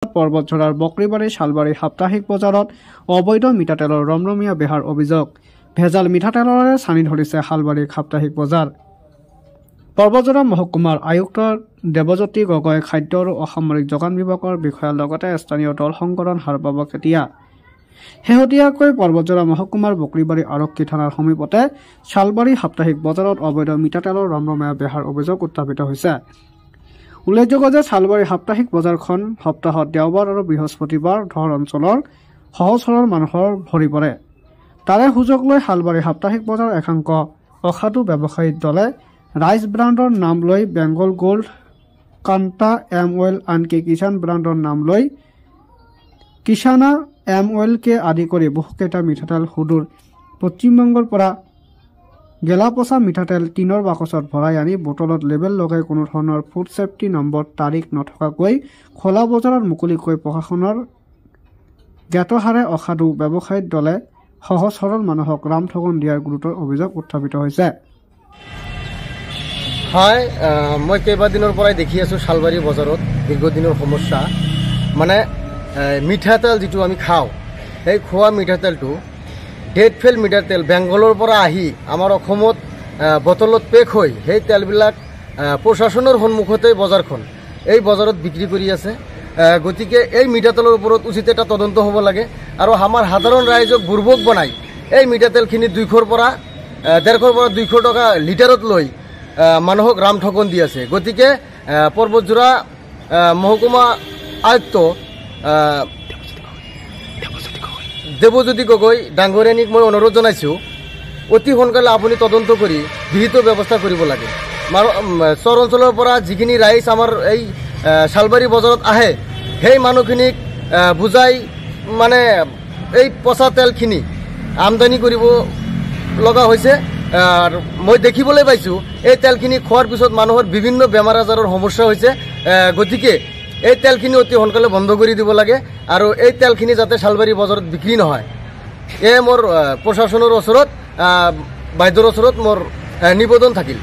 পৰ্বতঝৰাৰ বকৰিবাৰী শালবাৰী সাপ্তাহিক বজাৰত অবৈধ মিঠাতেলৰ ৰমৰমীয়া বেহাৰ অভিযোগ। ভেজাল মিঠাতেলৰে ছানি ধৰিছে শালবাৰী সাপ্তাহিক বজাৰ। পৰ্বতঝৰা মহকুমাৰ আয়ুক্ত দেৱজ্যোতি গগৈ, খাদ্য আৰু অসামৰিক যোগান বিভাগৰ বিষয়াৰ লগতে স্থানীয় দল সংগঠন হাৰ পাব কেতিয়া? শেহতীয়াকৈ পৰ্বতঝৰা মহকুমাৰ বকৰিবাৰী আৰক্ষী থানাৰ সমীপতে শালবাৰী সাপ্তাহিক বজাৰত অবৈধ মিঠাতেলৰ ৰমৰমীয়া বেহাৰ অভিযোগ উত্থাপিত হৈছে। উল্লেখযোগ্য যে শালবাৰী সাপ্তাহিক বজাৰখন সপ্তাহত দেওবাৰ আৰু বৃহস্পতিবাৰ ধৰ অঞ্চলৰ সহজ সৰল মানুহৰ ভৰি পৰে। তাৰে সুযোগ লৈ শালবাৰী সাপ্তাহিক বজাৰ একাংশ অসাধু ব্যৱসায়ী দলে ৰাইচ ব্ৰাণ্ডৰ নাম লৈ Bengal Gold, Kanta M oil, আনকি কিষাণ ব্ৰাণ্ডৰ নাম লৈ কিষাণা এম অইলকে আদি কৰি বহুকেইটা মিঠাতেল সুদূৰ পশ্চিমবংগৰ পৰা গেলা পচা মিঠাতেল টিনৰ বাকচত ভৰাই আনি বটলত লেবেল লগাই কোনো ধৰণৰ ফুড ছেফটি নম্বৰ তাৰিখ নথকাকৈ খোলা বজাৰত মুকলিকৈ প্ৰশাসনৰ জ্ঞাতহাৰে অসাধু ব্যৱসায়ী দলে সহজ সৰল মানুহক ৰামঠগন দিয়াৰ গুৰুতৰ অভিযোগ উত্থাপিত হৈছে। হয়, মই কেইবাদিনৰ পৰাই দেখি আছোঁ শালবাৰী বজাৰত দীৰ্ঘদিনৰ সমস্যা মানে মিঠাতেল যিটো আমি খাওঁ, সেই খোৱা মিঠাতেলটো ডেট ফেল মিঠাতেল বেংগলৰ পৰা আহি আমাৰ অসমত বটলত পেক হৈ সেই তেলবিলাক প্ৰশাসনৰ সন্মুখতেই বজাৰখন এই বজাৰত বিক্ৰী কৰি আছে। গতিকে এই মিঠাতেলৰ ওপৰত উচিত এটা তদন্ত হ'ব লাগে আৰু আমাৰ সাধাৰণ ৰাইজক বুৰ্বক বনাই এই মিঠাতেলখিনি 150 পৰা 200 টকা লিটাৰত লৈ মানুহক ৰামঠগন দি আছে। গতিকে পৰ্বতঝৰা মহকুমা আয়ুক্ত দেৱজ্যোতি গগৈ ডাঙৰীয়ানীক মই অনুৰোধ জনাইছোঁ, অতি সোনকালে আপুনি তদন্ত কৰি বিহিত ব্যৱস্থা কৰিব লাগে। চৰ অঞ্চলৰ পৰা যিখিনি ৰাইজ আমাৰ এই শালবাৰী বজাৰত আহে সেই মানুহখিনিক বুজাই মানে এই পচা তেলখিনি আমদানি কৰিব লগা হৈছে। মই দেখিবলৈ পাইছোঁ এই তেলখিনি খোৱাৰ পিছত মানুহৰ বিভিন্ন বেমাৰ আজাৰৰ সমস্যা হৈছে। গতিকে এই তেলখিনি অতি সোনকালে বন্ধ কৰি দিব লাগে আৰু এই তেলখিনি যাতে শালবাৰী বজাৰত বিক্ৰী নহয়, এয়ে মোৰ প্ৰশাসনৰ ওচৰত বাইদেউৰ ওচৰত মোৰ নিবেদন থাকিল।